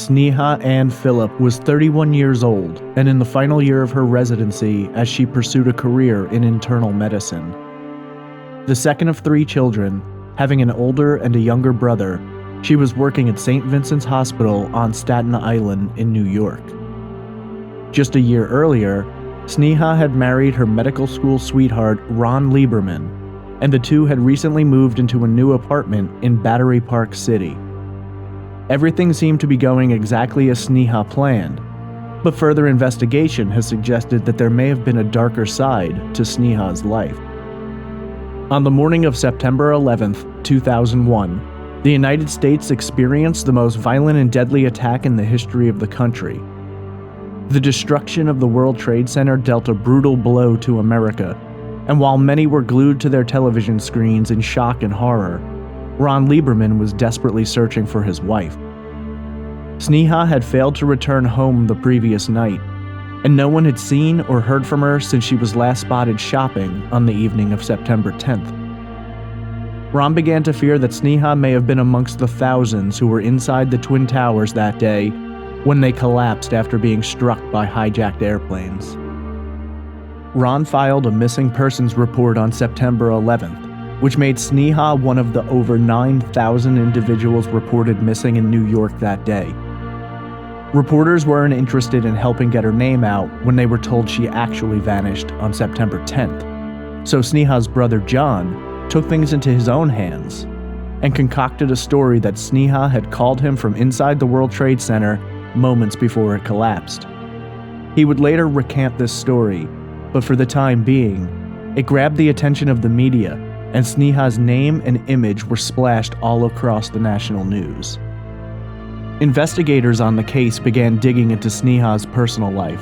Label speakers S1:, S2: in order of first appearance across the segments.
S1: Sneha Ann Philip was 31 years old and in the final year of her residency as she pursued a career in internal medicine. The second of three children, having an older and a younger brother, she was working at St. Vincent's Hospital on Staten Island in New York. Just a year earlier, Sneha had married her medical school sweetheart Ron Lieberman, and the two had recently moved into a new apartment in Battery Park City. Everything seemed to be going exactly as Sneha planned, but further investigation has suggested that there may have been a darker side to Sneha's life. On the morning of September 11, 2001, the United States experienced the most violent and deadly attack in the history of the country. The destruction of the World Trade Center dealt a brutal blow to America, and while many were glued to their television screens in shock and horror, Ron Lieberman was desperately searching for his wife. Sneha had failed to return home the previous night, and no one had seen or heard from her since she was last spotted shopping on the evening of September 10th. Ron began to fear that Sneha may have been amongst the thousands who were inside the Twin Towers that day when they collapsed after being struck by hijacked airplanes. Ron filed a missing persons report on September 11th, which made Sneha one of the over 9,000 individuals reported missing in New York that day. Reporters weren't interested in helping get her name out when they were told she actually vanished on September 10th, so Sneha's brother John took things into his own hands and concocted a story that Sneha had called him from inside the World Trade Center moments before it collapsed. He would later recant this story, but for the time being, it grabbed the attention of the media, and Sneha's name and image were splashed all across the national news. Investigators on the case began digging into Sneha's personal life,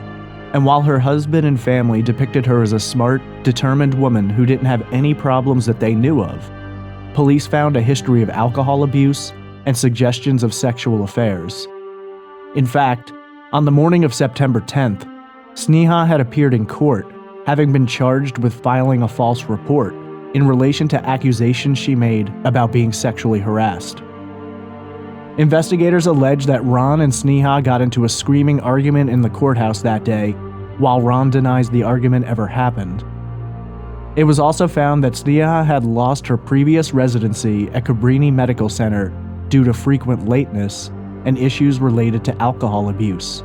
S1: and while her husband and family depicted her as a smart, determined woman who didn't have any problems that they knew of, police found a history of alcohol abuse and suggestions of sexual affairs. In fact, on the morning of September 10th, Sneha had appeared in court, having been charged with filing a false report in relation to accusations she made about being sexually harassed. Investigators allege that Ron and Sneha got into a screaming argument in the courthouse that day, while Ron denies the argument ever happened. It was also found that Sneha had lost her previous residency at Cabrini Medical Center due to frequent lateness and issues related to alcohol abuse.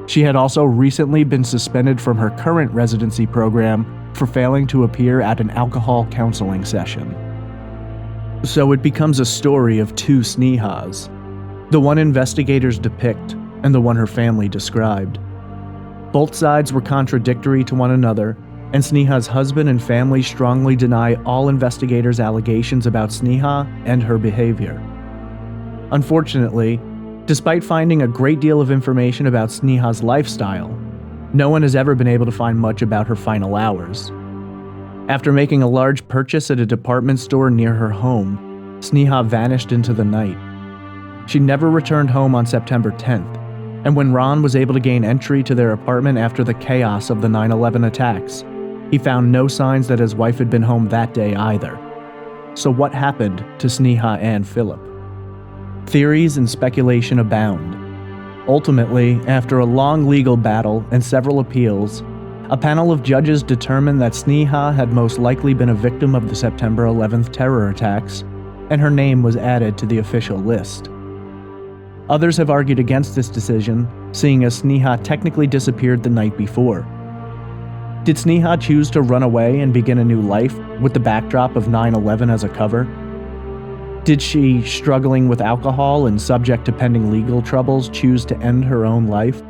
S1: She had also recently been suspended from her current residency program for failing to appear at an alcohol counseling session. So it becomes a story of two Snehas, the one investigators depict and the one her family described. Both sides were contradictory to one another, and Sneha's husband and family strongly deny all investigators' allegations about Sneha and her behavior. Unfortunately, despite finding a great deal of information about Sneha's lifestyle, no one has ever been able to find much about her final hours. After making a large purchase at a department store near her home, Sneha vanished into the night. She never returned home on September 10th, and when Ron was able to gain entry to their apartment after the chaos of the 9/11 attacks, he found no signs that his wife had been home that day either. So what happened to Sneha Ann Philip? Theories and speculation abound. Ultimately, after a long legal battle and several appeals, a panel of judges determined that Sneha had most likely been a victim of the September 11th terror attacks, and her name was added to the official list. Others have argued against this decision, seeing as Sneha technically disappeared the night before. Did Sneha choose to run away and begin a new life with the backdrop of 9/11 as a cover? Did she, struggling with alcohol and subject to pending legal troubles, choose to end her own life?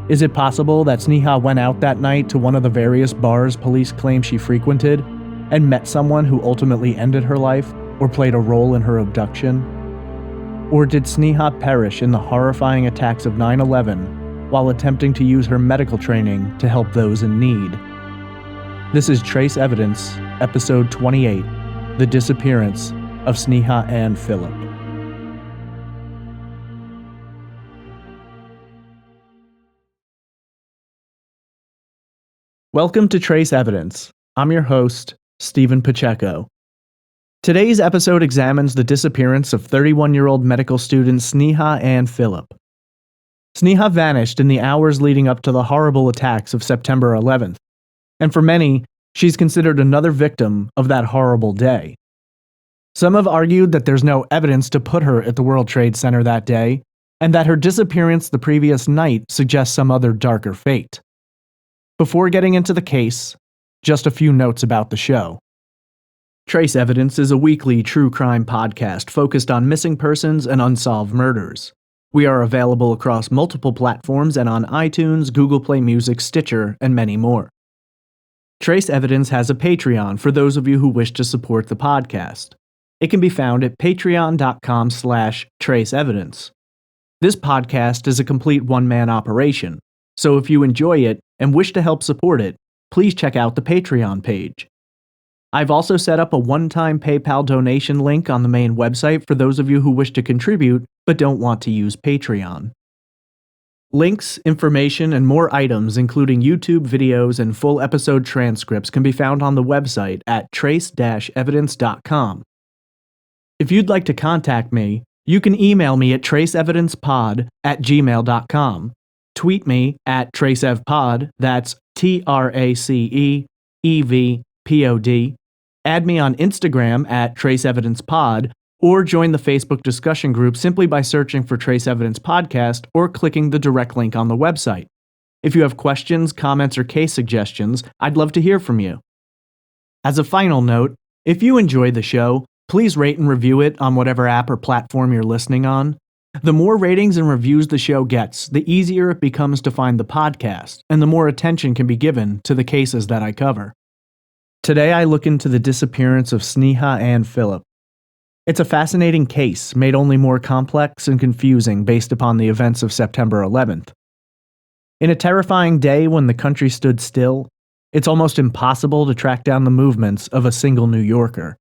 S1: Is it possible that Sneha went out that night to one of the various bars police claim she frequented and met someone who ultimately ended her life or played a role in her abduction? Or did Sneha perish in the horrifying attacks of 9/11 while attempting to use her medical training to help those in need? This is Trace Evidence, Episode 28, The Disappearance of Sneha Ann Philip. Welcome to Trace Evidence. I'm your host, Stephen Pacheco. Today's episode examines the disappearance of 31-year-old medical student Sneha Ann Philip. Sneha vanished in the hours leading up to the horrible attacks of September 11th, and for many, she's considered another victim of that horrible day. Some have argued that there's no evidence to put her at the World Trade Center that day, and that her disappearance the previous night suggests some other darker fate. Before getting into the case, just a few notes about the show. Trace Evidence is a weekly true crime podcast focused on missing persons and unsolved murders. We are available across multiple platforms and on iTunes, Google Play Music, Stitcher, and many more. Trace Evidence has a Patreon for those of you who wish to support the podcast. It can be found at patreon.com/traceevidence. This podcast is a complete one-man operation, so if you enjoy it and wish to help support it, please check out the Patreon page. I've also set up a one-time PayPal donation link on the main website for those of you who wish to contribute but don't want to use Patreon. Links, information, and more items, including YouTube videos and full episode transcripts, can be found on the website at trace-evidence.com. If you'd like to contact me, you can email me at traceevidencepod@gmail.com, tweet me at traceevpod, that's TRACEEVPOD, add me on Instagram at traceevidencepod, or join the Facebook discussion group simply by searching for Trace Evidence Podcast or clicking the direct link on the website. If you have questions, comments, or case suggestions, I'd love to hear from you. As a final note, if you enjoy the show, please rate and review it on whatever app or platform you're listening on. The more ratings and reviews the show gets, the easier it becomes to find the podcast, and the more attention can be given to the cases that I cover. Today I look into the disappearance of Sneha Ann Philip. It's a fascinating case, made only more complex and confusing based upon the events of September 11th. In a terrifying day when the country stood still, it's almost impossible to track down the movements of a single New Yorker.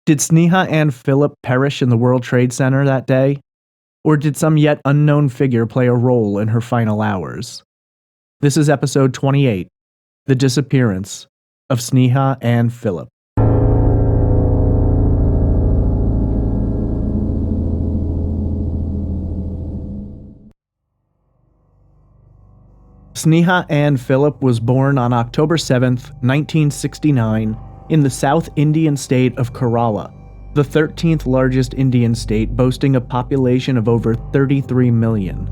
S1: Did Sneha Ann Philip perish in the World Trade Center that day? Or did some yet unknown figure play a role in her final hours? This is episode 28, The Disappearance of Sneha Ann Philip. Sneha Ann Philip was born on October 7, 1969, in the South Indian state of Kerala, the 13th largest Indian state, boasting a population of over 33 million.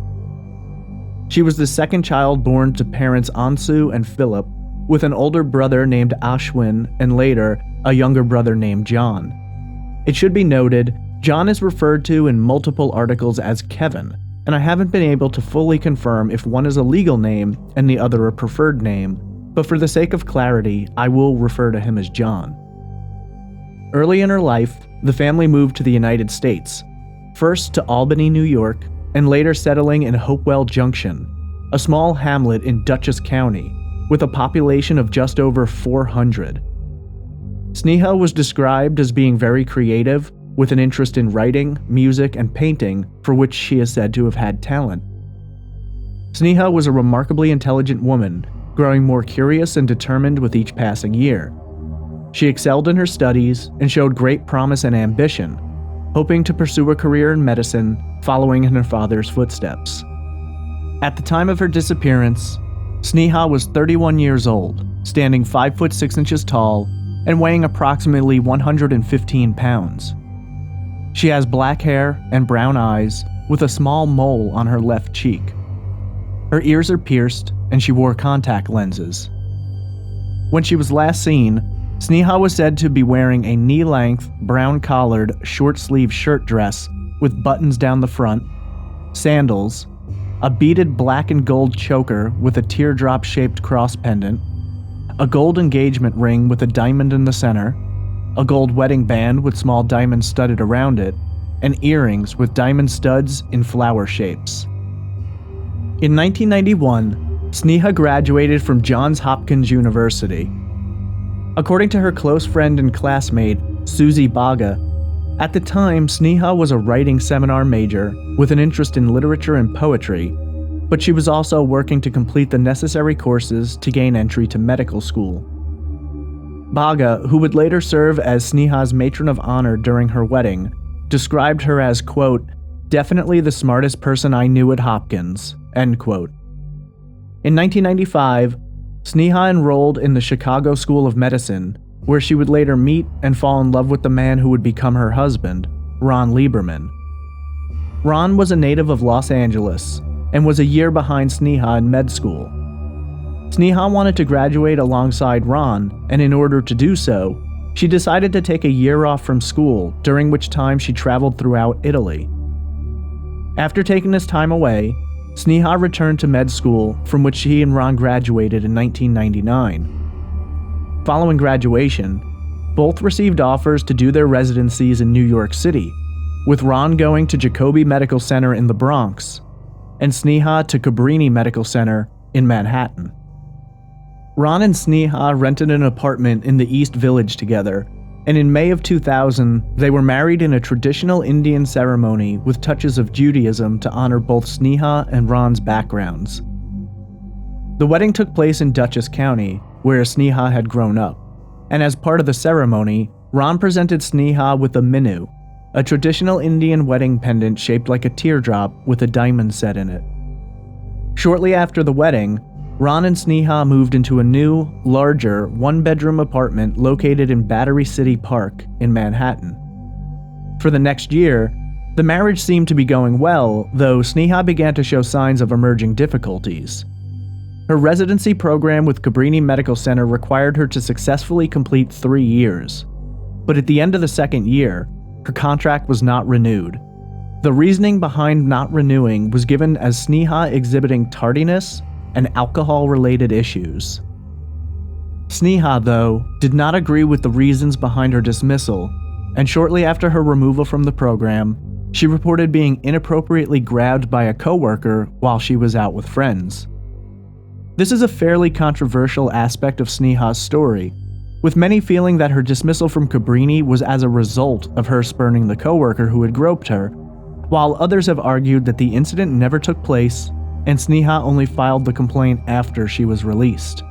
S1: She was the second child born to parents Ansu and Philip, with an older brother named Ashwin and later a younger brother named John. It should be noted, John is referred to in multiple articles as Kevin, and I haven't been able to fully confirm if one is a legal name and the other a preferred name, but for the sake of clarity, I will refer to him as John. Early in her life, the family moved to the United States, first to Albany, New York, and later settling in Hopewell Junction, a small hamlet in Dutchess County, with a population of just over 400. Sneha was described as being very creative, with an interest in writing, music, and painting, for which she is said to have had talent. Sneha was a remarkably intelligent woman, growing more curious and determined with each passing year. She excelled in her studies and showed great promise and ambition, hoping to pursue a career in medicine, following in her father's footsteps. At the time of her disappearance, Sneha was 31 years old, standing 5 foot 6 inches tall, and weighing approximately 115 pounds. She has black hair and brown eyes, with a small mole on her left cheek. Her ears are pierced, and she wore contact lenses. When she was last seen, Sneha was said to be wearing a knee-length, brown-collared, short-sleeved shirt dress with buttons down the front, sandals, a beaded black and gold choker with a teardrop-shaped cross pendant, a gold engagement ring with a diamond in the center, a gold wedding band with small diamonds studded around it, and earrings with diamond studs in flower shapes. In 1991, Sneha graduated from Johns Hopkins University. According to her close friend and classmate, Susie Baga, at the time, Sneha was a writing seminar major with an interest in literature and poetry, but she was also working to complete the necessary courses to gain entry to medical school. Baga, who would later serve as Sneha's matron of honor during her wedding, described her as, quote, "definitely the smartest person I knew at Hopkins," end quote. In 1995, Sneha enrolled in the Chicago School of Medicine, where she would later meet and fall in love with the man who would become her husband, Ron Lieberman. Ron was a native of Los Angeles and was a year behind Sneha in med school. Sneha wanted to graduate alongside Ron, and in order to do so, she decided to take a year off from school, during which time she traveled throughout Italy. After taking this time away, Sneha returned to med school, from which she and Ron graduated in 1999. Following graduation, both received offers to do their residencies in New York City, with Ron going to Jacobi Medical Center in the Bronx, and Sneha to Cabrini Medical Center in Manhattan. Ron and Sneha rented an apartment in the East Village together, and in May of 2000, they were married in a traditional Indian ceremony with touches of Judaism to honor both Sneha and Ron's backgrounds. The wedding took place in Dutchess County, where Sneha had grown up, and as part of the ceremony, Ron presented Sneha with a minu, a traditional Indian wedding pendant shaped like a teardrop with a diamond set in it. Shortly after the wedding, Ron and Sneha moved into a new, larger, one-bedroom apartment located in Battery City Park in Manhattan. For the next year, the marriage seemed to be going well, though Sneha began to show signs of emerging difficulties. Her residency program with Cabrini Medical Center required her to successfully complete 3 years. But at the end of the second year, her contract was not renewed. The reasoning behind not renewing was given as Sneha exhibiting tardiness and alcohol-related issues. Sneha, though, did not agree with the reasons behind her dismissal, and shortly after her removal from the program, she reported being inappropriately grabbed by a coworker while she was out with friends. This is a fairly controversial aspect of Sneha's story, with many feeling that her dismissal from Cabrini was as a result of her spurning the coworker who had groped her, while others have argued that the incident never took place and Sneha only filed the complaint after she was released.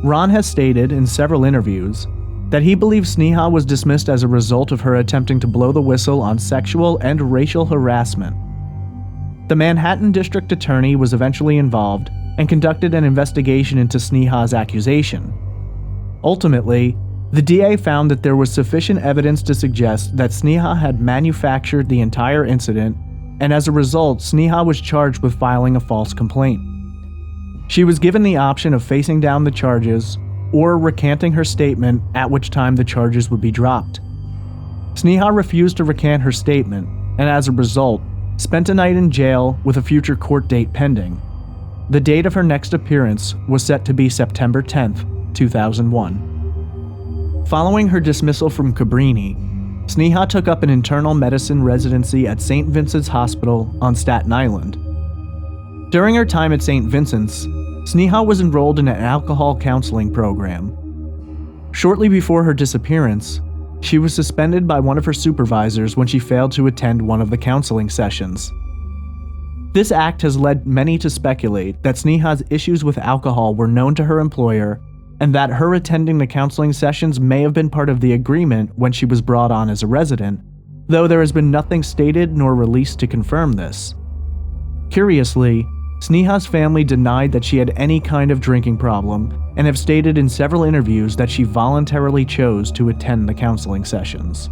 S1: Ron has stated in several interviews that he believes Sneha was dismissed as a result of her attempting to blow the whistle on sexual and racial harassment. The Manhattan District Attorney was eventually involved and conducted an investigation into Sneha's accusation. Ultimately, the DA found that there was sufficient evidence to suggest that Sneha had manufactured the entire incident, and as a result, Sneha was charged with filing a false complaint. She was given the option of facing down the charges or recanting her statement, at which time the charges would be dropped. Sneha refused to recant her statement, and as a result, spent a night in jail with a future court date pending. The date of her next appearance was set to be September 10th, 2001. Following her dismissal from Cabrini, Sneha took up an internal medicine residency at St. Vincent's Hospital on Staten Island. During her time at St. Vincent's, Sneha was enrolled in an alcohol counseling program. Shortly before her disappearance, she was suspended by one of her supervisors when she failed to attend one of the counseling sessions. This act has led many to speculate that Sneha's issues with alcohol were known to her employer, and that her attending the counseling sessions may have been part of the agreement when she was brought on as a resident, though there has been nothing stated nor released to confirm this. Curiously, Sneha's family denied that she had any kind of drinking problem and have stated in several interviews that she voluntarily chose to attend the counseling sessions.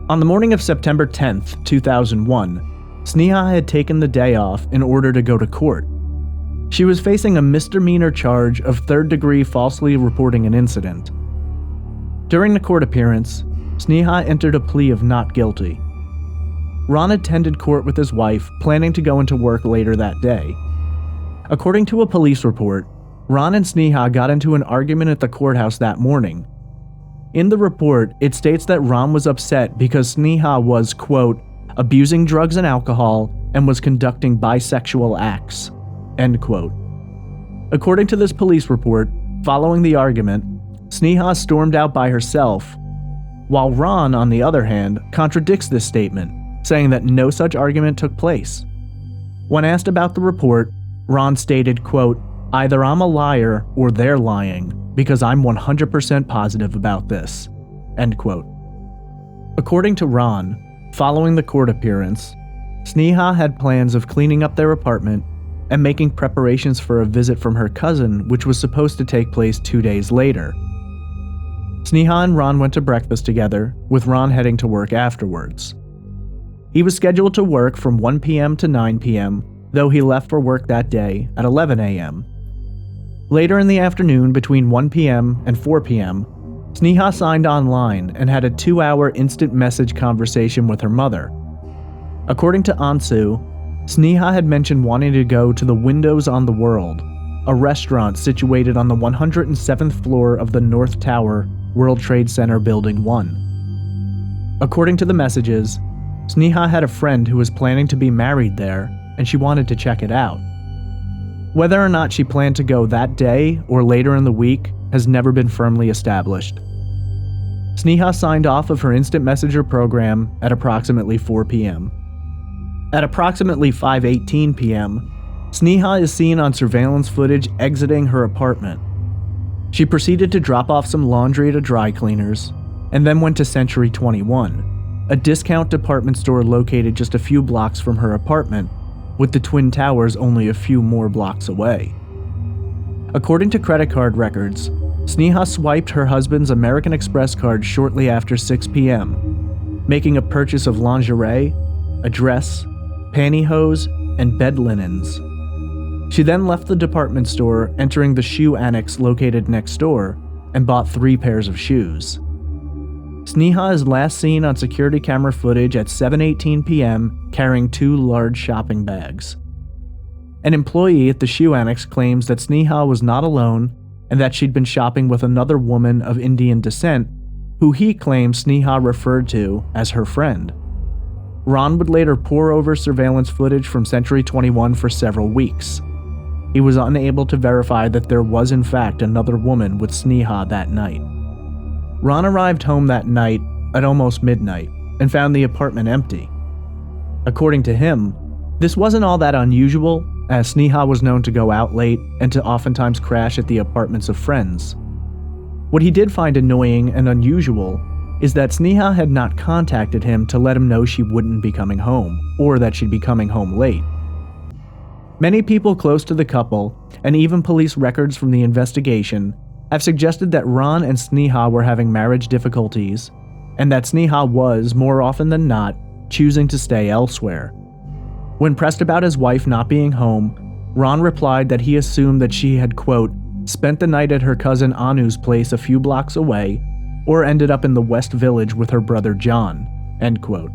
S1: On the morning of September 10th, 2001, Sneha had taken the day off in order to go to court. She was facing a misdemeanor charge of third-degree falsely reporting an incident. During the court appearance, Sneha entered a plea of not guilty. Ron attended court with his wife, planning to go into work later that day. According to a police report, Ron and Sneha got into an argument at the courthouse that morning. In the report, it states that Ron was upset because Sneha was, quote, abusing drugs and alcohol and was conducting bisexual acts, end quote. According to this police report, following the argument, Sneha stormed out by herself, while Ron, on the other hand, contradicts this statement, saying that no such argument took place. When asked about the report, Ron stated, quote, either I'm a liar or they're lying, because I'm 100% positive about this." End quote. According to Ron, following the court appearance, Sneha had plans of cleaning up their apartment and making preparations for a visit from her cousin, which was supposed to take place 2 days later. Sneha and Ron went to breakfast together, with Ron heading to work afterwards. He was scheduled to work from 1 p.m. to 9 p.m., though he left for work that day at 11 a.m. Later in the afternoon, between 1 p.m. and 4 p.m., Sneha signed online and had a 2-hour instant message conversation with her mother. According to Ansu, Sneha had mentioned wanting to go to the Windows on the World, a restaurant situated on the 107th floor of the North Tower, World Trade Center Building 1. According to the messages, Sneha had a friend who was planning to be married there, and she wanted to check it out. Whether or not she planned to go that day or later in the week has never been firmly established. Sneha signed off of her instant messenger program at approximately 4 p.m. At approximately 5:18 p.m., Sneha is seen on surveillance footage exiting her apartment. She proceeded to drop off some laundry at a dry cleaner's, and then went to Century 21, a discount department store located just a few blocks from her apartment, with the Twin Towers only a few more blocks away. According to credit card records, Sneha swiped her husband's American Express card shortly after 6 p.m., making a purchase of lingerie, a dress, pantyhose, and bed linens. She then left the department store, entering the shoe annex located next door, and bought 3 pairs of shoes. Sneha is last seen on security camera footage at 7:18 p.m. carrying 2 large shopping bags. An employee at the shoe annex claims that Sneha was not alone and that she'd been shopping with another woman of Indian descent, who he claims Sneha referred to as her friend. Ron would later pore over surveillance footage from Century 21 for several weeks. He was unable to verify that there was in fact another woman with Sneha that night. Ron arrived home that night at almost midnight and found the apartment empty. According to him, this wasn't all that unusual, as Sneha was known to go out late and to oftentimes crash at the apartments of friends. What he did find annoying and unusual is that Sneha had not contacted him to let him know she wouldn't be coming home, or that she'd be coming home late. Many people close to the couple, and even police records from the investigation, have suggested that Ron and Sneha were having marriage difficulties, and that Sneha was, more often than not, choosing to stay elsewhere. When pressed about his wife not being home, Ron replied that he assumed that she had, quote, spent the night at her cousin Anu's place a few blocks away, or ended up in the West Village with her brother John, end quote.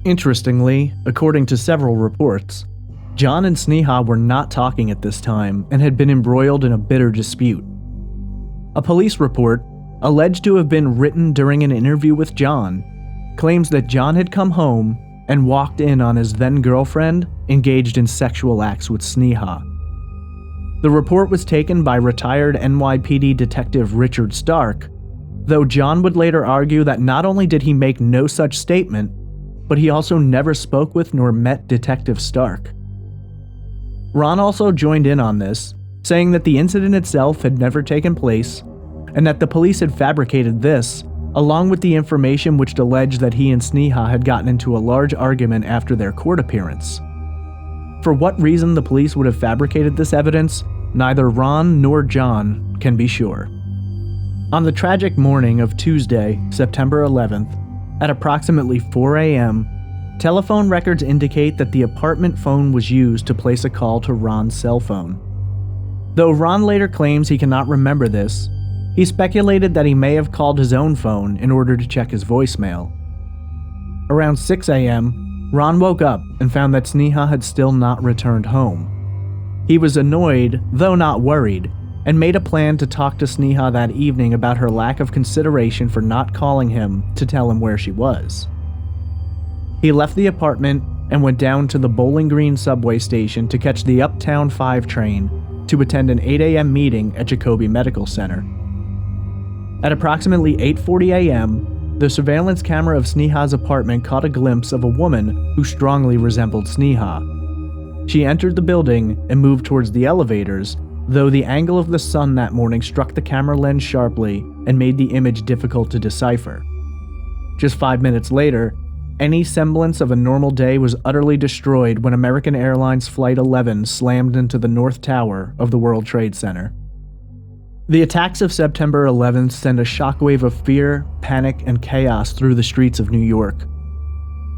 S1: Interestingly, according to several reports, John and Sneha were not talking at this time and had been embroiled in a bitter dispute. A police report, alleged to have been written during an interview with John, claims that John had come home and walked in on his then-girlfriend engaged in sexual acts with Sneha. The report was taken by retired NYPD detective Richard Stark, though John would later argue that not only did he make no such statement, but he also never spoke with nor met Detective Stark. Ron also joined in on this, saying that the incident itself had never taken place, and that the police had fabricated this, along with the information which alleged that he and Sneha had gotten into a large argument after their court appearance. For what reason the police would have fabricated this evidence, neither Ron nor John can be sure. On the tragic morning of Tuesday, September 11th, at approximately 4 a.m., telephone records indicate that the apartment phone was used to place a call to Ron's cell phone. Though Ron later claims he cannot remember this, he speculated that he may have called his own phone in order to check his voicemail. Around 6 a.m., Ron woke up and found that Sneha had still not returned home. He was annoyed, though not worried, and made a plan to talk to Sneha that evening about her lack of consideration for not calling him to tell him where she was. He left the apartment and went down to the Bowling Green subway station to catch the Uptown 5 train to attend an 8 a.m. meeting at Jacobi Medical Center. At approximately 8:40 a.m., the surveillance camera of Sneha's apartment caught a glimpse of a woman who strongly resembled Sneha. She entered the building and moved towards the elevators, though the angle of the sun that morning struck the camera lens sharply and made the image difficult to decipher. Just 5 minutes later, any semblance of a normal day was utterly destroyed when American Airlines Flight 11 slammed into the North Tower of the World Trade Center. The attacks of September 11th sent a shockwave of fear, panic, and chaos through the streets of New York.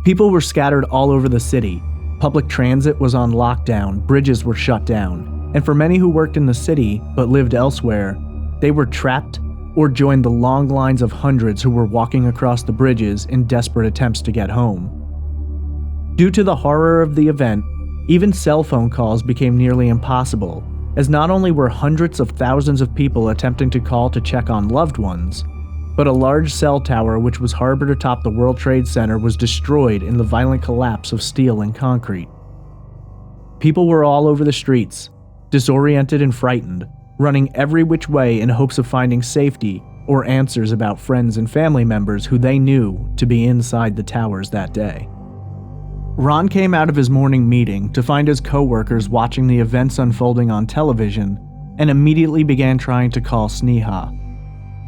S1: People were scattered all over the city. Public transit was on lockdown, bridges were shut down, and for many who worked in the city but lived elsewhere, they were trapped or joined the long lines of hundreds who were walking across the bridges in desperate attempts to get home. Due to the horror of the event, even cell phone calls became nearly impossible, as not only were hundreds of thousands of people attempting to call to check on loved ones, but a large cell tower which was harbored atop the World Trade Center was destroyed in the violent collapse of steel and concrete. People were all over the streets, disoriented and frightened, running every which way in hopes of finding safety or answers about friends and family members who they knew to be inside the towers that day. Ron came out of his morning meeting to find his co-workers watching the events unfolding on television and immediately began trying to call Sneha.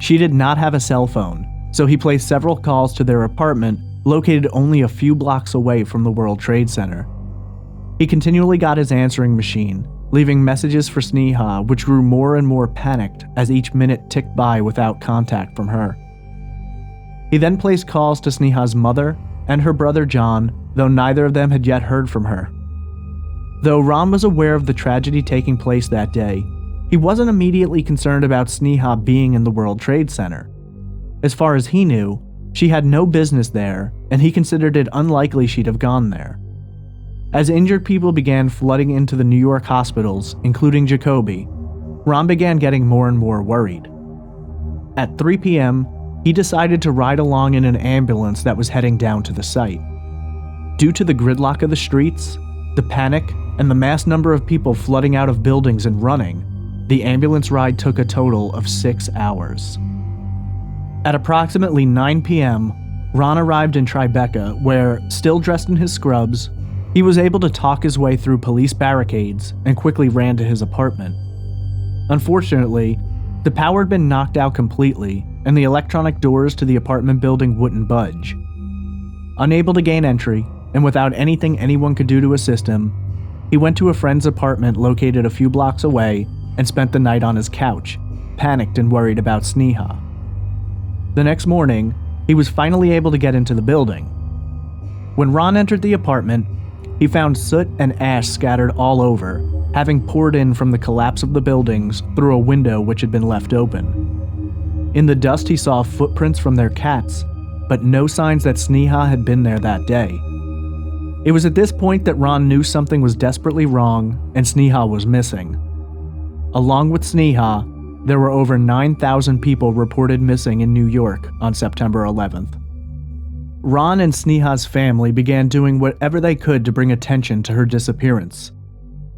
S1: She did not have a cell phone, so he placed several calls to their apartment located only a few blocks away from the World Trade Center. He continually got his answering machine, leaving messages for Sneha, which grew more and more panicked as each minute ticked by without contact from her. He then placed calls to Sneha's mother and her brother John, though neither of them had yet heard from her. Though Ron was aware of the tragedy taking place that day, he wasn't immediately concerned about Sneha being in the World Trade Center. As far as he knew, she had no business there, and he considered it unlikely she'd have gone there. As injured people began flooding into the New York hospitals, including Jacoby, Ron began getting more and more worried. At 3 p.m., he decided to ride along in an ambulance that was heading down to the site. Due to the gridlock of the streets, the panic, and the mass number of people flooding out of buildings and running, the ambulance ride took a total of 6 hours. At approximately 9 p.m., Ron arrived in Tribeca, where, still dressed in his scrubs, he was able to talk his way through police barricades and quickly ran to his apartment. Unfortunately, the power had been knocked out completely, and the electronic doors to the apartment building wouldn't budge. Unable to gain entry, and without anything anyone could do to assist him, he went to a friend's apartment located a few blocks away and spent the night on his couch, panicked and worried about Sneha. The next morning, he was finally able to get into the building. When Ron entered the apartment, he found soot and ash scattered all over, having poured in from the collapse of the buildings through a window which had been left open. In the dust, he saw footprints from their cats, but no signs that Sneha had been there that day. It was at this point that Ron knew something was desperately wrong and Sneha was missing. Along with Sneha, there were over 9,000 people reported missing in New York on September 11th. Ron and Sneha's family began doing whatever they could to bring attention to her disappearance.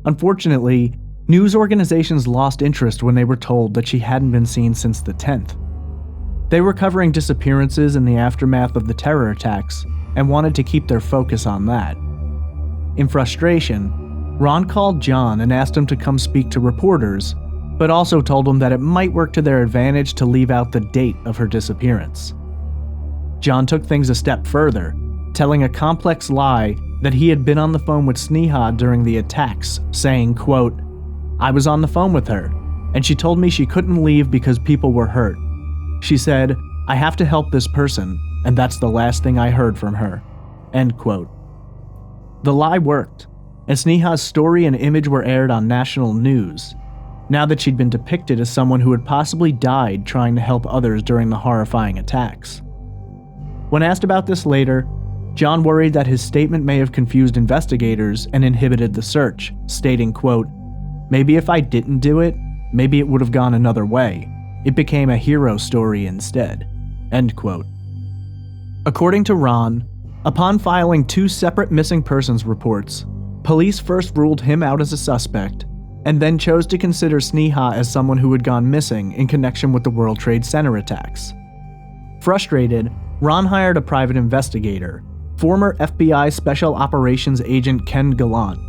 S1: Unfortunately, news organizations lost interest when they were told that she hadn't been seen since the 10th. They were covering disappearances in the aftermath of the terror attacks and wanted to keep their focus on that. In frustration, Ron called John and asked him to come speak to reporters, but also told him that it might work to their advantage to leave out the date of her disappearance. John took things a step further, telling a complex lie that he had been on the phone with Sneha during the attacks, saying, quote, "I was on the phone with her, and she told me she couldn't leave because people were hurt. She said, 'I have to help this person,' and that's the last thing I heard from her." End quote. The lie worked, and Sneha's story and image were aired on national news, now that she'd been depicted as someone who had possibly died trying to help others during the horrifying attacks. When asked about this later, John worried that his statement may have confused investigators and inhibited the search, stating, quote, "Maybe if I didn't do it, maybe it would have gone another way. It became a hero story instead." End quote. According to Ron, upon filing 2 separate missing persons reports, police first ruled him out as a suspect, and then chose to consider Sneha as someone who had gone missing in connection with the World Trade Center attacks. Frustrated, Ron hired a private investigator, former FBI Special Operations Agent Ken Gallant.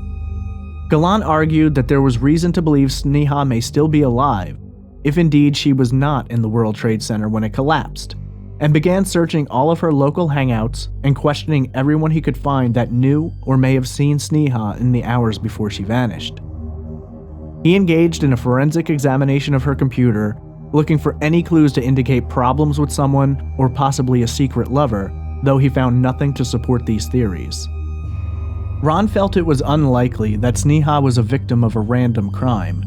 S1: Gallant argued that there was reason to believe Sneha may still be alive, if indeed she was not in the World Trade Center when it collapsed, and began searching all of her local hangouts and questioning everyone he could find that knew or may have seen Sneha in the hours before she vanished. He engaged in a forensic examination of her computer, looking for any clues to indicate problems with someone or possibly a secret lover, though he found nothing to support these theories. Ron felt it was unlikely that Sneha was a victim of a random crime,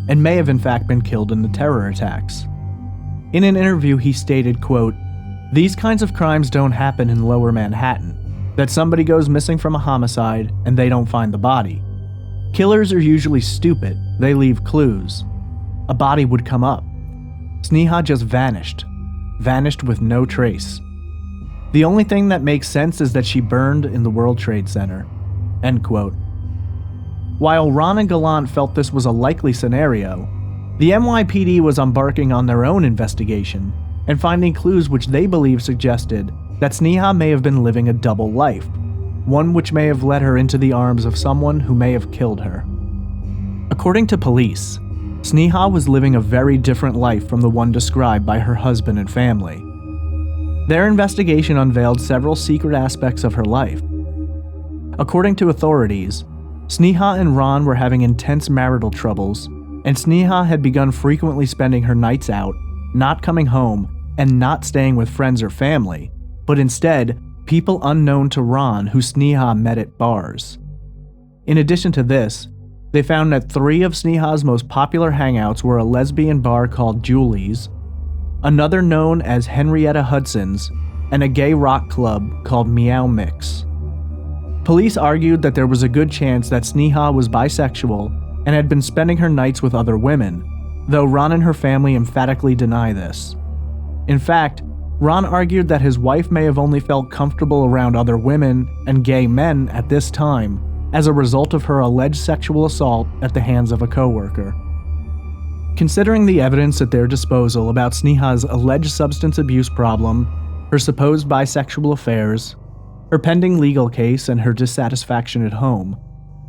S1: and may have in fact been killed in the terror attacks. In an interview he stated, quote, "These kinds of crimes don't happen in Lower Manhattan, that somebody goes missing from a homicide and they don't find the body. Killers are usually stupid, they leave clues. A body would come up. Sneha just vanished with no trace. The only thing that makes sense is that she burned in the World Trade Center." End quote. While Ron and Gallant felt this was a likely scenario, the NYPD was embarking on their own investigation and finding clues which they believed suggested that Sneha may have been living a double life, one which may have led her into the arms of someone who may have killed her. According to police, Sneha was living a very different life from the one described by her husband and family. Their investigation unveiled several secret aspects of her life. According to authorities, Sneha and Ron were having intense marital troubles, and Sneha had begun frequently spending her nights out, not coming home, and not staying with friends or family, but instead, people unknown to Ron who Sneha met at bars. In addition to this, they found that 3 of Sneha's most popular hangouts were a lesbian bar called Julie's, another known as Henrietta Hudson's, and a gay rock club called Meow Mix. Police argued that there was a good chance that Sneha was bisexual and had been spending her nights with other women, though Ron and her family emphatically deny this. In fact, Ron argued that his wife may have only felt comfortable around other women and gay men at this time as a result of her alleged sexual assault at the hands of a coworker. Considering the evidence at their disposal about Sneha's alleged substance abuse problem, her supposed bisexual affairs, her pending legal case, and her dissatisfaction at home,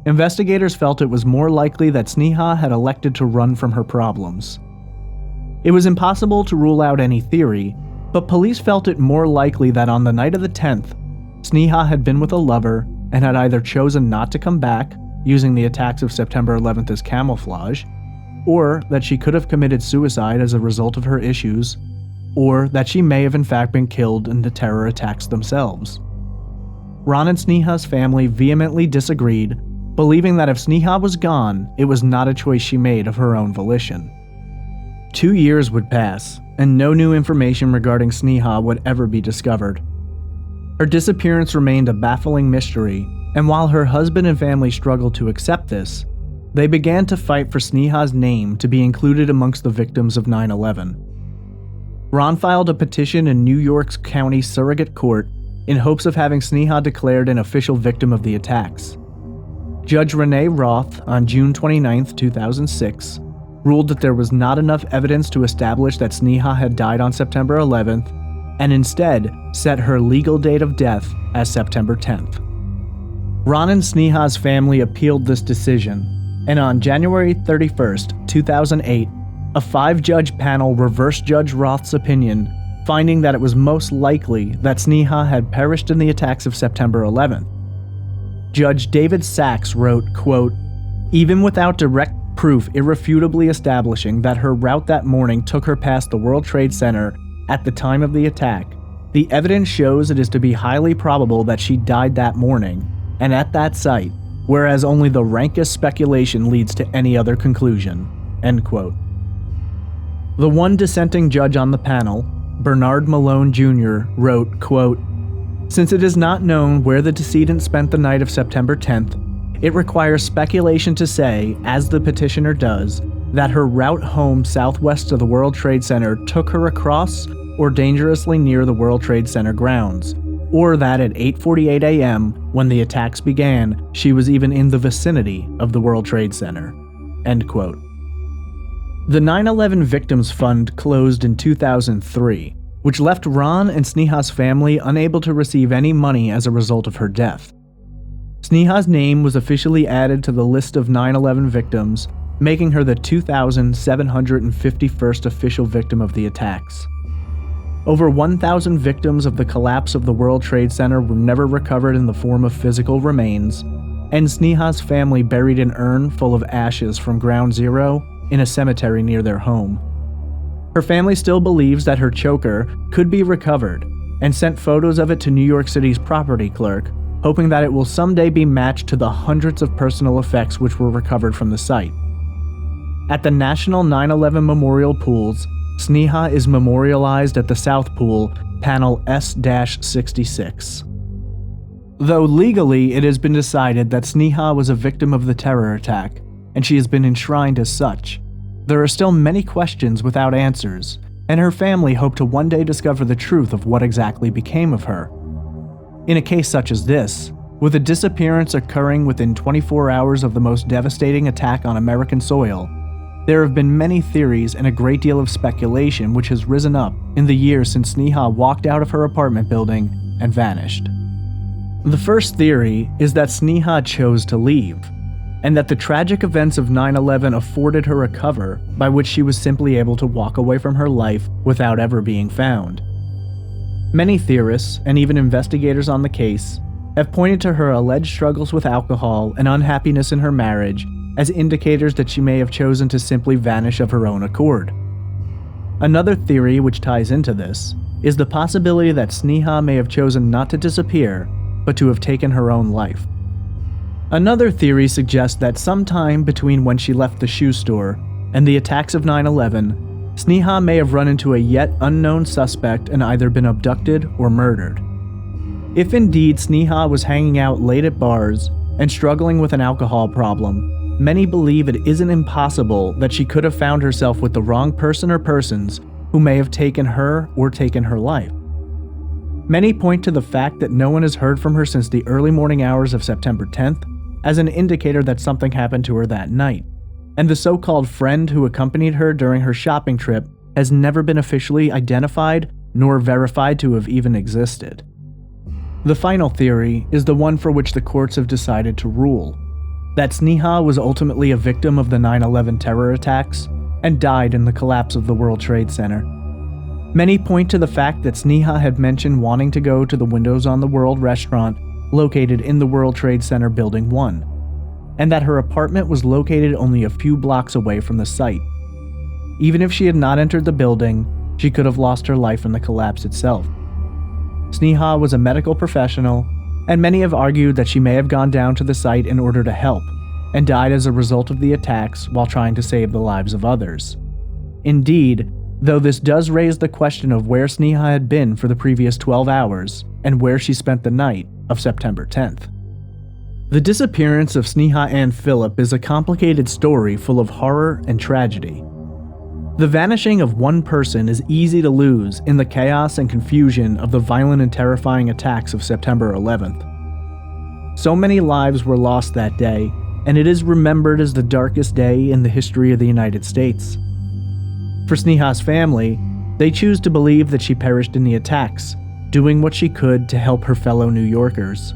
S1: investigators felt it was more likely that Sneha had elected to run from her problems. It was impossible to rule out any theory, but police felt it more likely that on the night of the 10th, Sneha had been with a lover and had either chosen not to come back, using the attacks of September 11th as camouflage, or that she could have committed suicide as a result of her issues, or that she may have in fact been killed in the terror attacks themselves. Ron and Sneha's family vehemently disagreed, believing that if Sneha was gone, it was not a choice she made of her own volition. 2 years would pass, and no new information regarding Sneha would ever be discovered. Her disappearance remained a baffling mystery, and while her husband and family struggled to accept this, they began to fight for Sneha's name to be included amongst the victims of 9/11. Ron filed a petition in New York's County Surrogate Court in hopes of having Sneha declared an official victim of the attacks. Judge Renee Roth, on June 29, 2006, ruled that there was not enough evidence to establish that Sneha had died on September 11th, and instead set her legal date of death as September 10th. Ron and Sneha's family appealed this decision, and on January 31st, 2008, a 5-judge panel reversed Judge Roth's opinion, finding that it was most likely that Sneha had perished in the attacks of September 11th. Judge David Sachs wrote, quote, "Even without direct proof irrefutably establishing that her route that morning took her past the World Trade Center at the time of the attack, the evidence shows it is to be highly probable that she died that morning, and at that site, whereas only the rankest speculation leads to any other conclusion." End quote. The one dissenting judge on the panel, Bernard Malone Jr., wrote, quote, "Since it is not known where the decedent spent the night of September 10th, it requires speculation to say, as the petitioner does, that her route home southwest of the World Trade Center took her across or dangerously near the World Trade Center grounds, or that at 8:48 a.m., when the attacks began, she was even in the vicinity of the World Trade Center." End quote. The 9/11 Victims Fund closed in 2003, which left Ron and Sneha's family unable to receive any money as a result of her death. Sneha's name was officially added to the list of 9/11 victims, making her the 2,751st official victim of the attacks. Over 1,000 victims of the collapse of the World Trade Center were never recovered in the form of physical remains, and Sneha's family buried an urn full of ashes from Ground Zero in a cemetery near their home. Her family still believes that her choker could be recovered and sent photos of it to New York City's property clerk, hoping that it will someday be matched to the hundreds of personal effects which were recovered from the site. At the National 9/11 Memorial Pools, Sneha is memorialized at the South Pool, panel S-66. Though legally it has been decided that Sneha was a victim of the terror attack, and she has been enshrined as such, there are still many questions without answers, and her family hope to one day discover the truth of what exactly became of her. In a case such as this, with a disappearance occurring within 24 hours of the most devastating attack on American soil, there have been many theories and a great deal of speculation which has risen up in the years since Sneha walked out of her apartment building and vanished. The first theory is that Sneha chose to leave, and that the tragic events of 9/11 afforded her a cover by which she was simply able to walk away from her life without ever being found. Many theorists, and even investigators on the case, have pointed to her alleged struggles with alcohol and unhappiness in her marriage as indicators that she may have chosen to simply vanish of her own accord. Another theory which ties into this is the possibility that Sneha may have chosen not to disappear, but to have taken her own life. Another theory suggests that sometime between when she left the shoe store and the attacks of 9/11, Sneha may have run into a yet unknown suspect and either been abducted or murdered. If indeed Sneha was hanging out late at bars and struggling with an alcohol problem, many believe it isn't impossible that she could have found herself with the wrong person or persons who may have taken her or taken her life. Many point to the fact that no one has heard from her since the early morning hours of September 10th as an indicator that something happened to her that night, and the so-called friend who accompanied her during her shopping trip has never been officially identified nor verified to have even existed. The final theory is the one for which the courts have decided to rule, that Sneha was ultimately a victim of the 9/11 terror attacks and died in the collapse of the World Trade Center. Many point to the fact that Sneha had mentioned wanting to go to the Windows on the World restaurant located in the World Trade Center Building 1, and that her apartment was located only a few blocks away from the site. Even if she had not entered the building, she could have lost her life in the collapse itself. Sneha was a medical professional, and many have argued that she may have gone down to the site in order to help, and died as a result of the attacks while trying to save the lives of others. Indeed, though this does raise the question of where Sneha had been for the previous 12 hours, and where she spent the night of September 10th. The disappearance of Sneha Ann Philip is a complicated story full of horror and tragedy. The vanishing of one person is easy to lose in the chaos and confusion of the violent and terrifying attacks of September 11th. So many lives were lost that day, and it is remembered as the darkest day in the history of the United States. For Sneha's family, they choose to believe that she perished in the attacks, doing what she could to help her fellow New Yorkers.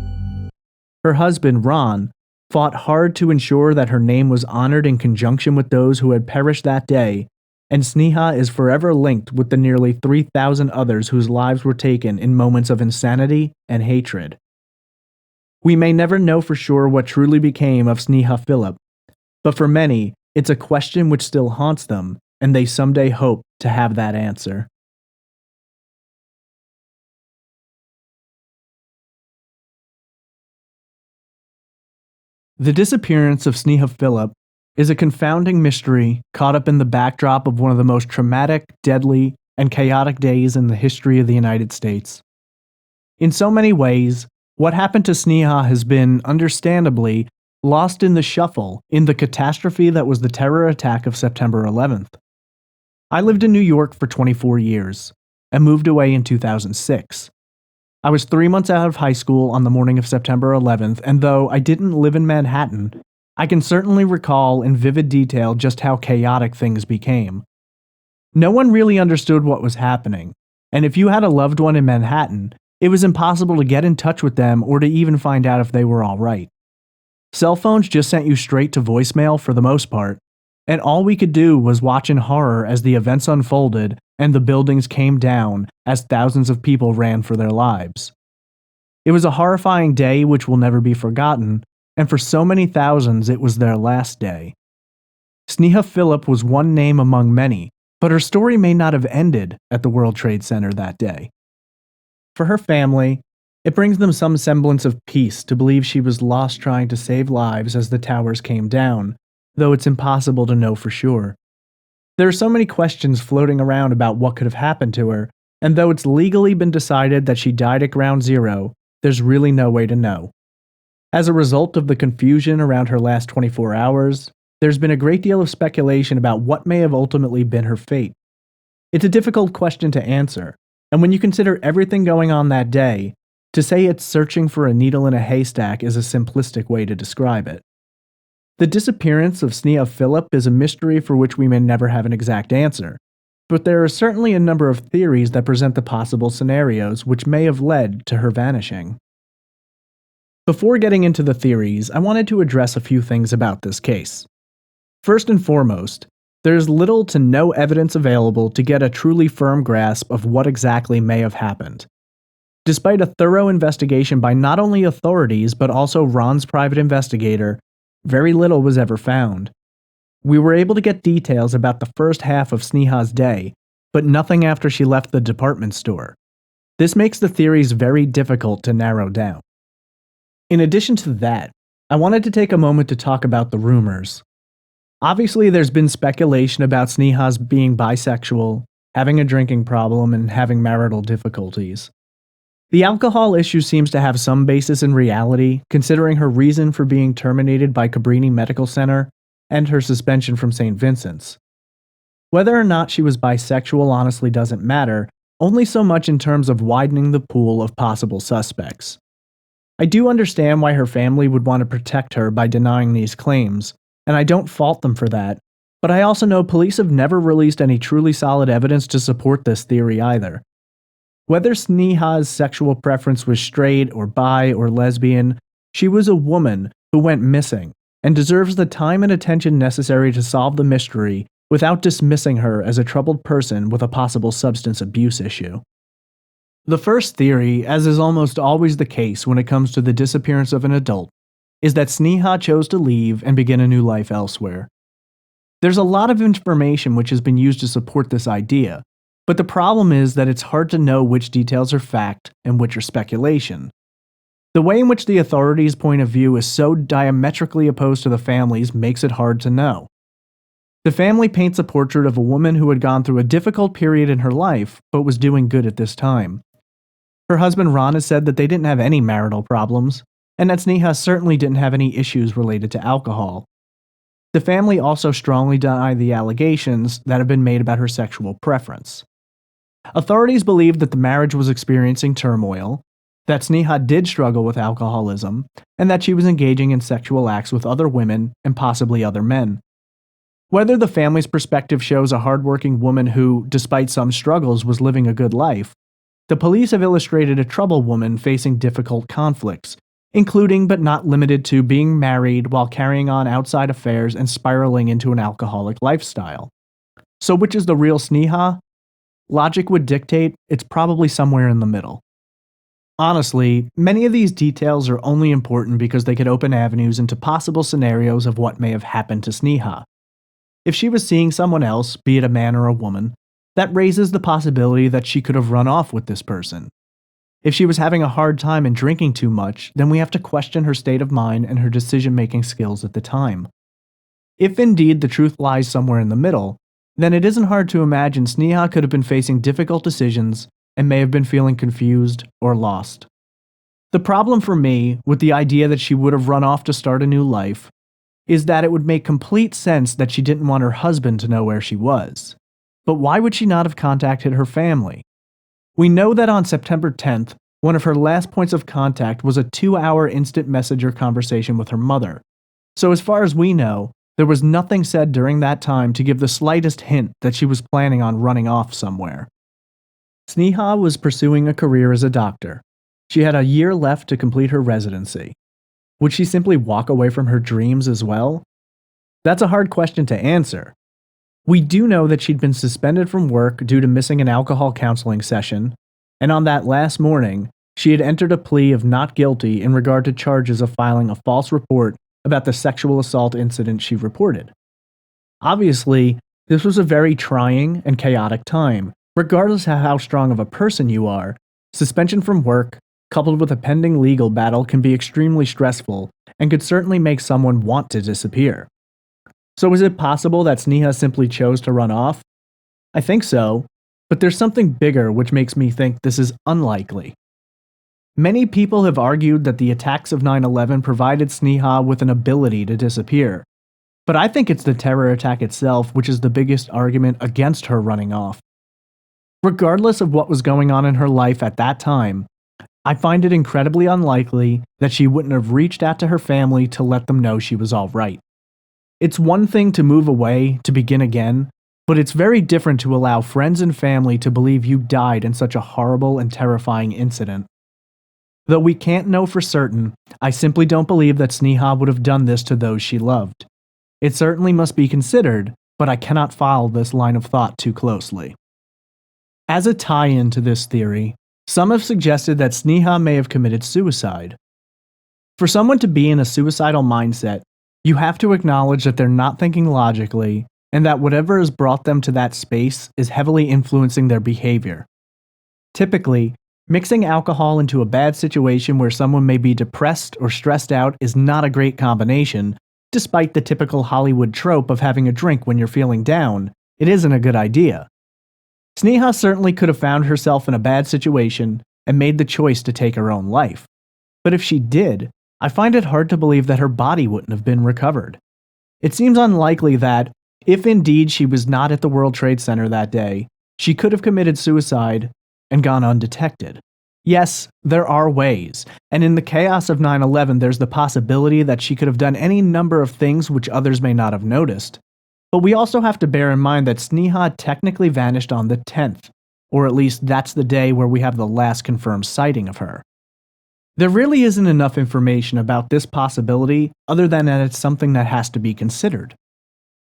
S1: Her husband, Ron, fought hard to ensure that her name was honored in conjunction with those who had perished that day, and Sneha is forever linked with the nearly 3,000 others whose lives were taken in moments of insanity and hatred. We may never know for sure what truly became of Sneha Philip, but for many, it's a question which still haunts them, and they someday hope to have that answer. The disappearance of Sneha Philip is a confounding mystery caught up in the backdrop of one of the most traumatic, deadly, and chaotic days in the history of the United States. In so many ways, what happened to Sneha has been, understandably, lost in the shuffle in the catastrophe that was the terror attack of September 11th. I lived in New York for 24 years and moved away in 2006. I was 3 months out of high school on the morning of September 11th, and though I didn't live in Manhattan, I can certainly recall in vivid detail just how chaotic things became. No one really understood what was happening, and if you had a loved one in Manhattan, it was impossible to get in touch with them or to even find out if they were all right. Cell phones just sent you straight to voicemail for the most part, and all we could do was watch in horror as the events unfolded and the buildings came down as thousands of people ran for their lives. It was a horrifying day which will never be forgotten, and for so many thousands it was their last day. Sneha Philip was one name among many, but her story may not have ended at the World Trade Center that day. For her family, it brings them some semblance of peace to believe she was lost trying to save lives as the towers came down, though it's impossible to know for sure. There are so many questions floating around about what could have happened to her, and though it's legally been decided that she died at ground zero, there's really no way to know. As a result of the confusion around her last 24 hours, there's been a great deal of speculation about what may have ultimately been her fate. It's a difficult question to answer, and when you consider everything going on that day, to say it's searching for a needle in a haystack is a simplistic way to describe it. The disappearance of Sneha Philip is a mystery for which we may never have an exact answer, but there are certainly a number of theories that present the possible scenarios which may have led to her vanishing. Before getting into the theories, I wanted to address a few things about this case. First and foremost, there's little to no evidence available to get a truly firm grasp of what exactly may have happened. Despite a thorough investigation by not only authorities but also Ron's private investigator, very little was ever found. We were able to get details about the first half of Sneha's day, but nothing after she left the department store. This makes the theories very difficult to narrow down. In addition to that, I wanted to take a moment to talk about the rumors. Obviously, there's been speculation about Sneha's being bisexual, having a drinking problem, and having marital difficulties. The alcohol issue seems to have some basis in reality, considering her reason for being terminated by Cabrini Medical Center and her suspension from St. Vincent's. Whether or not she was bisexual honestly doesn't matter, only so much in terms of widening the pool of possible suspects. I do understand why her family would want to protect her by denying these claims, and I don't fault them for that, but I also know police have never released any truly solid evidence to support this theory either. Whether Sneha's sexual preference was straight or bi or lesbian, she was a woman who went missing and deserves the time and attention necessary to solve the mystery without dismissing her as a troubled person with a possible substance abuse issue. The first theory, as is almost always the case when it comes to the disappearance of an adult, is that Sneha chose to leave and begin a new life elsewhere. There's a lot of information which has been used to support this idea, but the problem is that it's hard to know which details are fact and which are speculation. The way in which the authorities' point of view is so diametrically opposed to the family's makes it hard to know. The family paints a portrait of a woman who had gone through a difficult period in her life, but was doing good at this time. Her husband Ron has said that they didn't have any marital problems, and that Sneha certainly didn't have any issues related to alcohol. The family also strongly deny the allegations that have been made about her sexual preference. Authorities believe that the marriage was experiencing turmoil, that Sneha did struggle with alcoholism, and that she was engaging in sexual acts with other women and possibly other men. Whether the family's perspective shows a hardworking woman who, despite some struggles, was living a good life, the police have illustrated a troubled woman facing difficult conflicts, including but not limited to being married while carrying on outside affairs and spiraling into an alcoholic lifestyle. So which is the real Sneha? Logic would dictate it's probably somewhere in the middle. Honestly, many of these details are only important because they could open avenues into possible scenarios of what may have happened to Sneha. If she was seeing someone else, be it a man or a woman, that raises the possibility that she could have run off with this person. If she was having a hard time and drinking too much, then we have to question her state of mind and her decision-making skills at the time. If indeed the truth lies somewhere in the middle, then it isn't hard to imagine Sneha could have been facing difficult decisions and may have been feeling confused or lost. The problem for me with the idea that she would have run off to start a new life is that it would make complete sense that she didn't want her husband to know where she was. But why would she not have contacted her family? We know that on September 10th, one of her last points of contact was a 2-hour instant messenger conversation with her mother. So as far as we know, there was nothing said during that time to give the slightest hint that she was planning on running off somewhere. Sneha was pursuing a career as a doctor. She had a year left to complete her residency. Would she simply walk away from her dreams as well? That's a hard question to answer. We do know that she'd been suspended from work due to missing an alcohol counseling session, and on that last morning, she had entered a plea of not guilty in regard to charges of filing a false report about the sexual assault incident she reported. Obviously, this was a very trying and chaotic time. Regardless of how strong of a person you are, suspension from work, coupled with a pending legal battle, can be extremely stressful and could certainly make someone want to disappear. So is it possible that Sneha simply chose to run off? I think so, but there's something bigger which makes me think this is unlikely. Many people have argued that the attacks of 9/11 provided Sneha with an ability to disappear, but I think it's the terror attack itself which is the biggest argument against her running off. Regardless of what was going on in her life at that time, I find it incredibly unlikely that she wouldn't have reached out to her family to let them know she was all right. It's one thing to move away, to begin again, but it's very different to allow friends and family to believe you died in such a horrible and terrifying incident. Though we can't know for certain, I simply don't believe that Sneha would have done this to those she loved. It certainly must be considered, but I cannot follow this line of thought too closely. As a tie-in to this theory, some have suggested that Sneha may have committed suicide. For someone to be in a suicidal mindset, you have to acknowledge that they're not thinking logically, and that whatever has brought them to that space is heavily influencing their behavior. Typically, mixing alcohol into a bad situation where someone may be depressed or stressed out is not a great combination. Despite the typical Hollywood trope of having a drink when you're feeling down, it isn't a good idea. Sneha certainly could have found herself in a bad situation and made the choice to take her own life. But if she did, I find it hard to believe that her body wouldn't have been recovered. It seems unlikely that, if indeed she was not at the World Trade Center that day, she could have committed suicide and gone undetected. Yes, there are ways, and in the chaos of 9/11 there's the possibility that she could have done any number of things which others may not have noticed. But we also have to bear in mind that Sneha technically vanished on the 10th, or at least that's the day where we have the last confirmed sighting of her. There really isn't enough information about this possibility other than that it's something that has to be considered.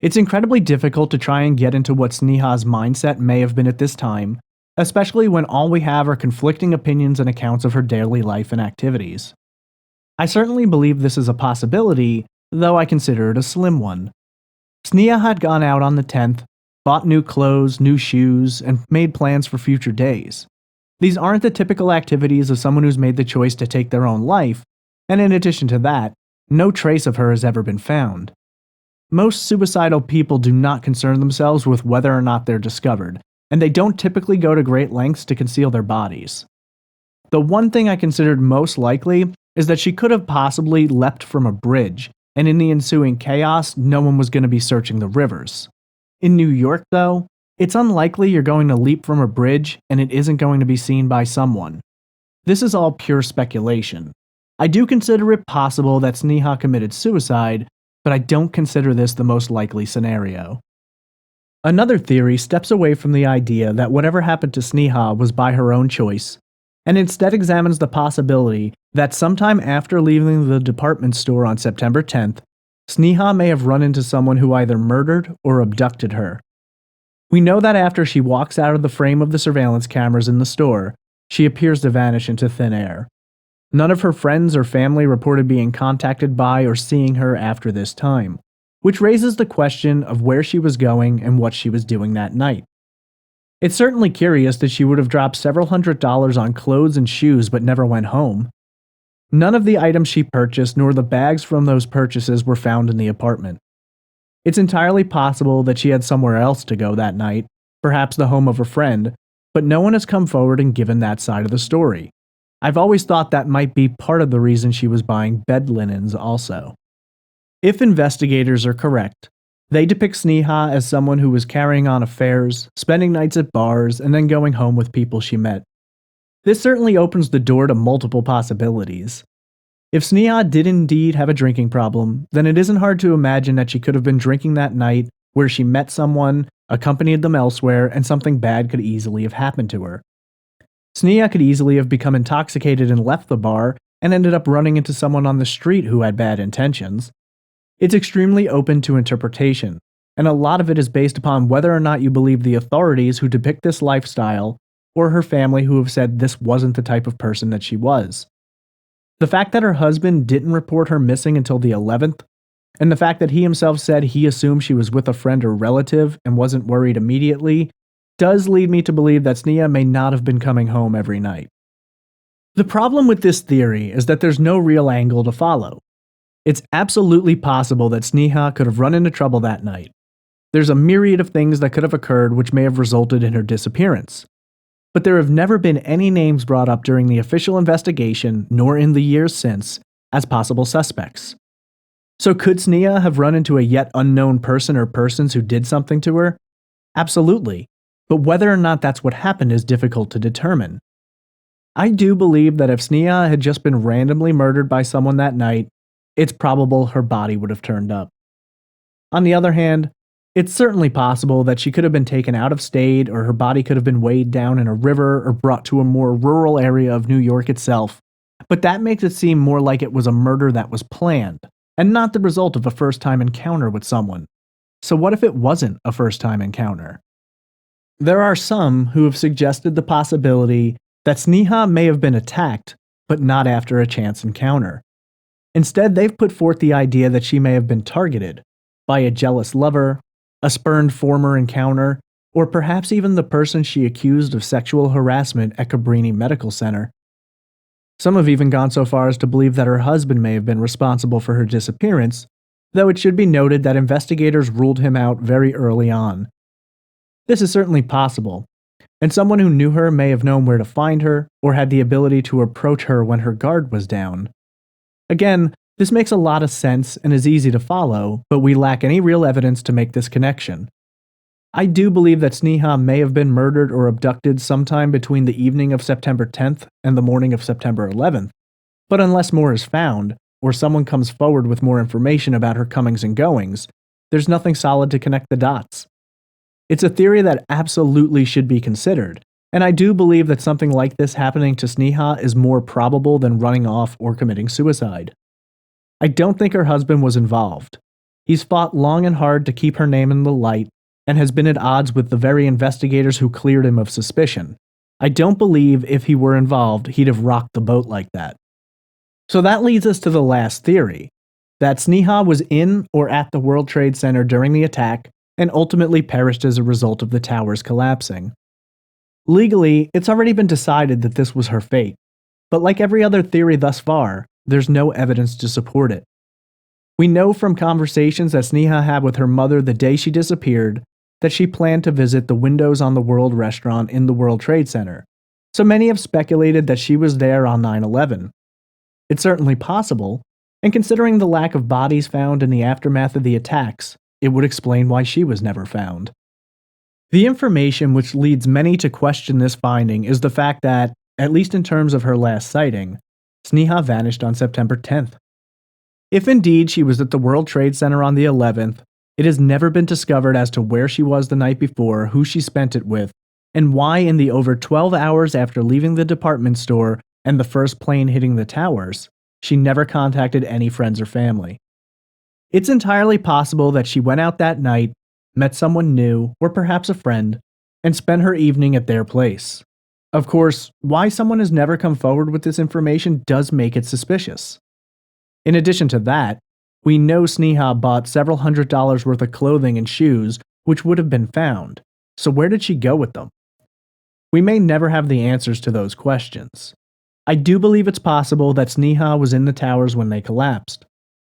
S1: It's incredibly difficult to try and get into what Sneha's mindset may have been at this time, especially when all we have are conflicting opinions and accounts of her daily life and activities. I certainly believe this is a possibility, though I consider it a slim one. Sneha had gone out on the 10th, bought new clothes, new shoes, and made plans for future days. These aren't the typical activities of someone who's made the choice to take their own life, and in addition to that, no trace of her has ever been found. Most suicidal people do not concern themselves with whether or not they're discovered, and they don't typically go to great lengths to conceal their bodies. The one thing I considered most likely is that she could have possibly leapt from a bridge, and in the ensuing chaos, no one was going to be searching the rivers. In New York, though, it's unlikely you're going to leap from a bridge and it isn't going to be seen by someone. This is all pure speculation. I do consider it possible that Sneha committed suicide, but I don't consider this the most likely scenario. Another theory steps away from the idea that whatever happened to Sneha was by her own choice, and instead examines the possibility that sometime after leaving the department store on September 10th, Sneha may have run into someone who either murdered or abducted her. We know that after she walks out of the frame of the surveillance cameras in the store, she appears to vanish into thin air. None of her friends or family reported being contacted by or seeing her after this time, which raises the question of where she was going and what she was doing that night. It's certainly curious that she would have dropped several $100s on clothes and shoes but never went home. None of the items she purchased nor the bags from those purchases were found in the apartment. It's entirely possible that she had somewhere else to go that night, perhaps the home of a friend, but no one has come forward and given that side of the story. I've always thought that might be part of the reason she was buying bed linens also. If investigators are correct, they depict Sneha as someone who was carrying on affairs, spending nights at bars, and then going home with people she met. This certainly opens the door to multiple possibilities. If Sneha did indeed have a drinking problem, then it isn't hard to imagine that she could have been drinking that night where she met someone, accompanied them elsewhere, and something bad could easily have happened to her. Sneha could easily have become intoxicated and left the bar, and ended up running into someone on the street who had bad intentions. It's extremely open to interpretation, and a lot of it is based upon whether or not you believe the authorities who depict this lifestyle or her family who have said this wasn't the type of person that she was. The fact that her husband didn't report her missing until the 11th, and the fact that he himself said he assumed she was with a friend or relative and wasn't worried immediately, does lead me to believe that Sneha may not have been coming home every night. The problem with this theory is that there's no real angle to follow. It's absolutely possible that Sneha could have run into trouble that night. There's a myriad of things that could have occurred which may have resulted in her disappearance. But there have never been any names brought up during the official investigation, nor in the years since, as possible suspects. So could Sneha have run into a yet unknown person or persons who did something to her? Absolutely. But whether or not that's what happened is difficult to determine. I do believe that if Sneha had just been randomly murdered by someone that night, it's probable her body would have turned up. On the other hand, it's certainly possible that she could have been taken out of state, or her body could have been weighed down in a river or brought to a more rural area of New York itself, but that makes it seem more like it was a murder that was planned, and not the result of a first-time encounter with someone. So what if it wasn't a first-time encounter? There are some who have suggested the possibility that Sneha may have been attacked, but not after a chance encounter. Instead, they've put forth the idea that she may have been targeted by a jealous lover, a spurned former encounter, or perhaps even the person she accused of sexual harassment at Cabrini Medical Center. Some have even gone so far as to believe that her husband may have been responsible for her disappearance, though it should be noted that investigators ruled him out very early on. This is certainly possible, and someone who knew her may have known where to find her or had the ability to approach her when her guard was down. Again, this makes a lot of sense and is easy to follow, but we lack any real evidence to make this connection. I do believe that Sneha may have been murdered or abducted sometime between the evening of September 10th and the morning of September 11th, but unless more is found, or someone comes forward with more information about her comings and goings, there's nothing solid to connect the dots. It's a theory that absolutely should be considered, and I do believe that something like this happening to Sneha is more probable than running off or committing suicide. I don't think her husband was involved. He's fought long and hard to keep her name in the light, and has been at odds with the very investigators who cleared him of suspicion. I don't believe if he were involved, he'd have rocked the boat like that. So that leads us to the last theory, that Sneha was in or at the World Trade Center during the attack, and ultimately perished as a result of the towers collapsing. Legally, it's already been decided that this was her fate, but like every other theory thus far, there's no evidence to support it. We know from conversations that Sneha had with her mother the day she disappeared that she planned to visit the Windows on the World restaurant in the World Trade Center, so many have speculated that she was there on 9/11. It's certainly possible, and considering the lack of bodies found in the aftermath of the attacks, it would explain why she was never found. The information which leads many to question this finding is the fact that, at least in terms of her last sighting, Sneha vanished on September 10th. If indeed she was at the World Trade Center on the 11th, it has never been discovered as to where she was the night before, who she spent it with, and why in the over 12 hours after leaving the department store and the first plane hitting the towers, she never contacted any friends or family. It's entirely possible that she went out that night, met someone new, or perhaps a friend, and spent her evening at their place. Of course, why someone has never come forward with this information does make it suspicious. In addition to that, we know Sneha bought several $100s worth of clothing and shoes which would have been found, so where did she go with them? We may never have the answers to those questions. I do believe it's possible that Sneha was in the towers when they collapsed.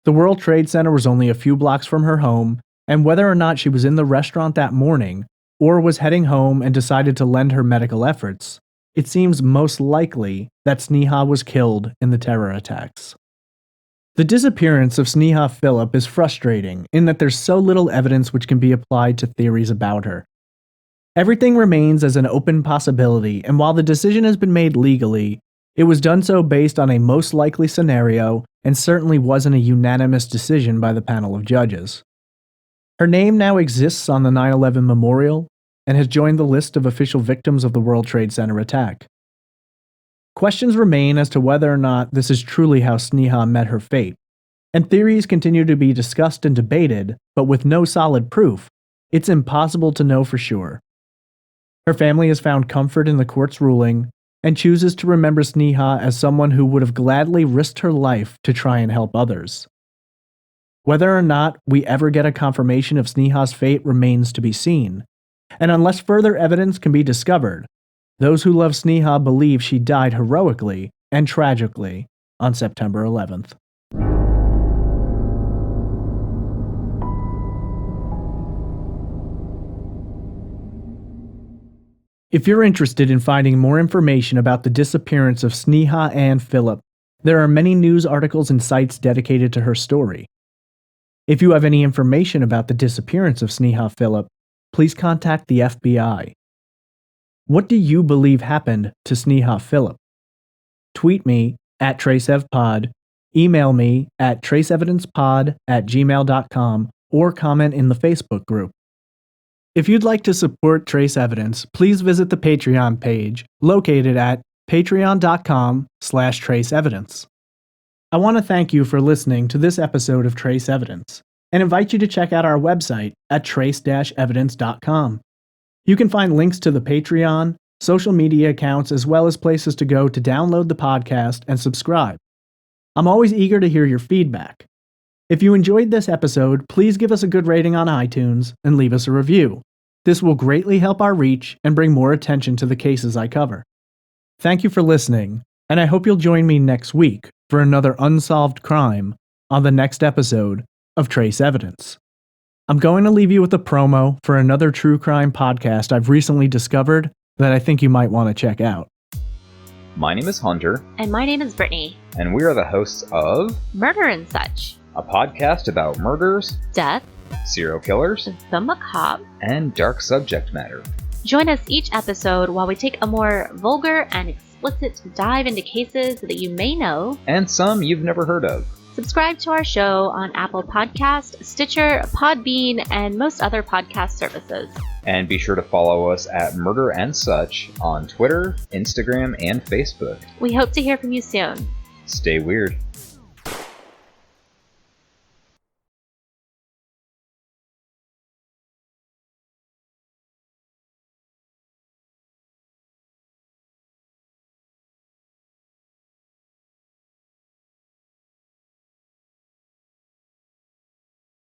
S1: The World Trade Center was only a few blocks from her home, and whether or not she was in the restaurant that morning, or was heading home and decided to lend her medical efforts, it seems most likely that Sneha was killed in the terror attacks. The disappearance of Sneha Philip is frustrating in that there's so little evidence which can be applied to theories about her. Everything remains as an open possibility, and while the decision has been made legally, it was done so based on a most likely scenario and certainly wasn't a unanimous decision by the panel of judges. Her name now exists on the 9/11 memorial and has joined the list of official victims of the World Trade Center attack. Questions remain as to whether or not this is truly how Sneha met her fate, and theories continue to be discussed and debated, but with no solid proof, it's impossible to know for sure. Her family has found comfort in the court's ruling and chooses to remember Sneha as someone who would have gladly risked her life to try and help others. Whether or not we ever get a confirmation of Sneha's fate remains to be seen, and unless further evidence can be discovered, those who love Sneha believe she died heroically and tragically on September 11th. If you're interested in finding more information about the disappearance of Sneha Ann Philip, there are many news articles and sites dedicated to her story. If you have any information about the disappearance of Sneha Philip, please contact the FBI. What do you believe happened to Sneha Philip? Tweet me at TraceEvPod, email me at traceevidencepod@gmail.com, or comment in the Facebook group. If you'd like to support Trace Evidence, please visit the Patreon page located at patreon.com/traceevidence. I want to thank you for listening to this episode of Trace Evidence and invite you to check out our website at trace-evidence.com. You can find links to the Patreon, social media accounts, as well as places to go to download the podcast and subscribe. I'm always eager to hear your feedback. If you enjoyed this episode, please give us a good rating on iTunes and leave us a review. This will greatly help our reach and bring more attention to the cases I cover. Thank you for listening, and I hope you'll join me next week for another unsolved crime on the next episode of Trace Evidence. I'm going to leave you with a promo for another true crime podcast I've recently discovered that I think you might want to check out.
S2: My name is Hunter.
S3: And my name is Brittany.
S2: And we are the hosts of
S3: Murder and Such,
S2: a podcast about murders,
S3: death,
S2: serial killers,
S3: the macabre,
S2: and dark subject matter.
S3: Join us each episode while we take a more vulgar and explicit dive into cases that you may know,
S2: and some you've never heard of.
S3: Subscribe to our show on Apple Podcast, Stitcher, Podbean, and most other podcast services.
S2: And be sure to follow us at Murder and Such on Twitter, Instagram, and Facebook.
S3: We hope to hear from you soon.
S2: Stay weird.